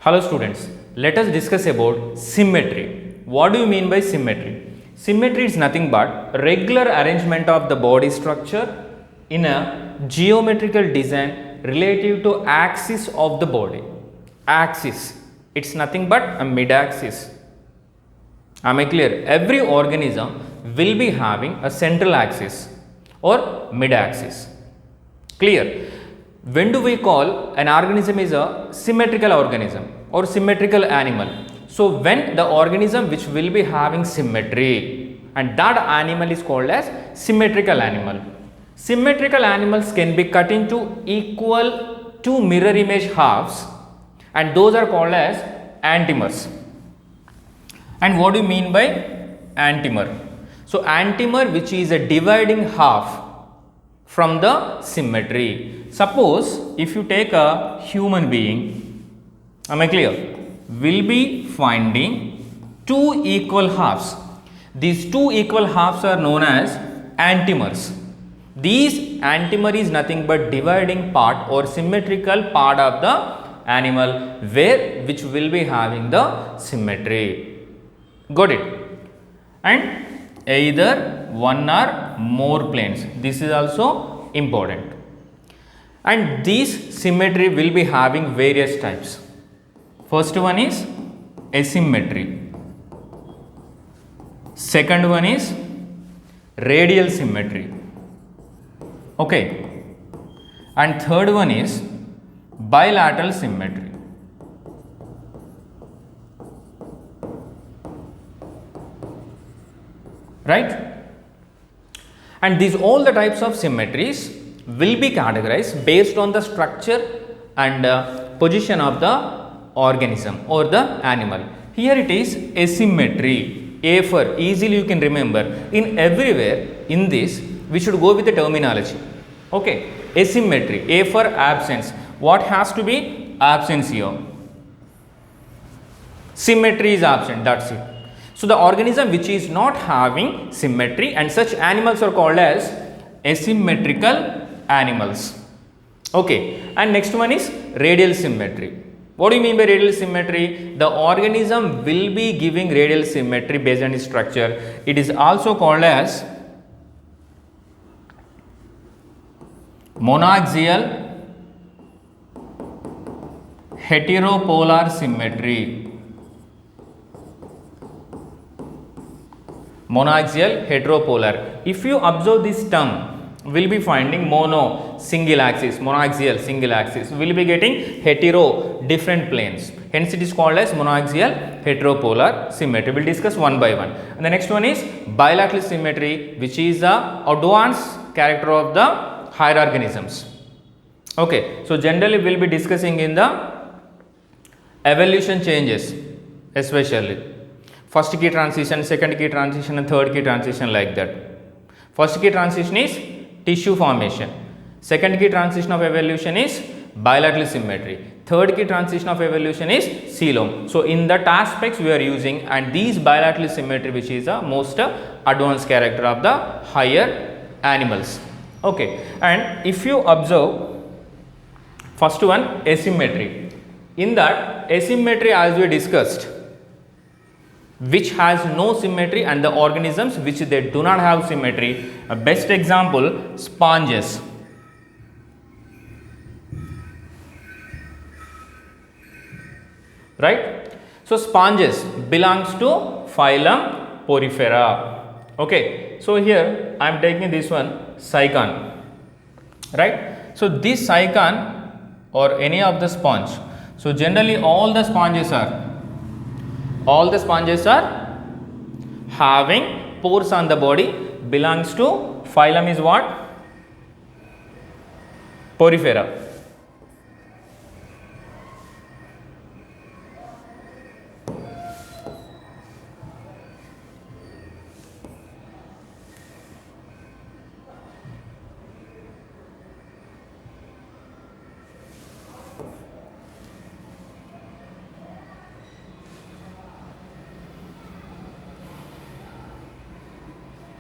Hello students, let us discuss about symmetry. What do you mean by symmetry? Symmetry is nothing but regular arrangement of the body structure in a geometrical design relative to axis of the body. Axis, it's nothing but a mid-axis. Am I clear? Every organism will be having a central axis or mid-axis. Clear? When do we call an organism is a symmetrical organism or symmetrical animal? So, when the organism which will be having symmetry, and that animal is called as symmetrical animal. Symmetrical animals can be cut into equal two mirror image halves, and those are called as antimers. And what do you mean by antimer? So, antimer which is a dividing half from the symmetry. Suppose if you take a human being, am I clear? Will be finding two equal halves. These two equal halves are known as antimers. These antimer is nothing but dividing part or symmetrical part of the animal which will be having the symmetry. Got it? And either one or more planes. This is also important. And these symmetry will be having various types. First one is asymmetry. Second one is radial symmetry. Okay. And third one is bilateral symmetry. Right? And these all the types of symmetries will be categorized based on the structure and position of the organism or the animal. Here it is asymmetry. A for easily you can remember. In everywhere in this we should go with the terminology. Okay. Asymmetry. A for absence. What has to be? Absence here. Symmetry is absent. That's it. So, the organism which is not having symmetry, and such animals are called as asymmetrical animals. Okay. And next one is radial symmetry. What do you mean by radial symmetry? The organism will be giving radial symmetry based on its structure. It is also called as monaxial heteropolar symmetry. Monaxial heteropolar. If you observe this term, will be finding mono single axis, monaxial single axis, will be getting hetero different planes. Hence, it is called as monaxial heteropolar symmetry. We will discuss one by one. And the next one is bilateral symmetry, which is the advanced character of the higher organisms. Okay. So, generally we will be discussing in the evolution changes, especially first key transition, second key transition and third key transition, like that. First key transition is tissue formation. Second key transition of evolution is bilateral symmetry. Third key transition of evolution is coelom. So, in that aspects we are using, and these bilateral symmetry which is the most advanced character of the higher animals. Okay. And if you observe first one asymmetry, in that asymmetry as we discussed, which has no symmetry, and the organisms which they do not have symmetry. A best example, sponges. Right? So, sponges belongs to phylum Porifera. Okay. So, here I am taking this one cycon. Right? So, this cycon or any of the sponge. So, generally all the sponges are having pores on the body, belongs to phylum is what? Porifera.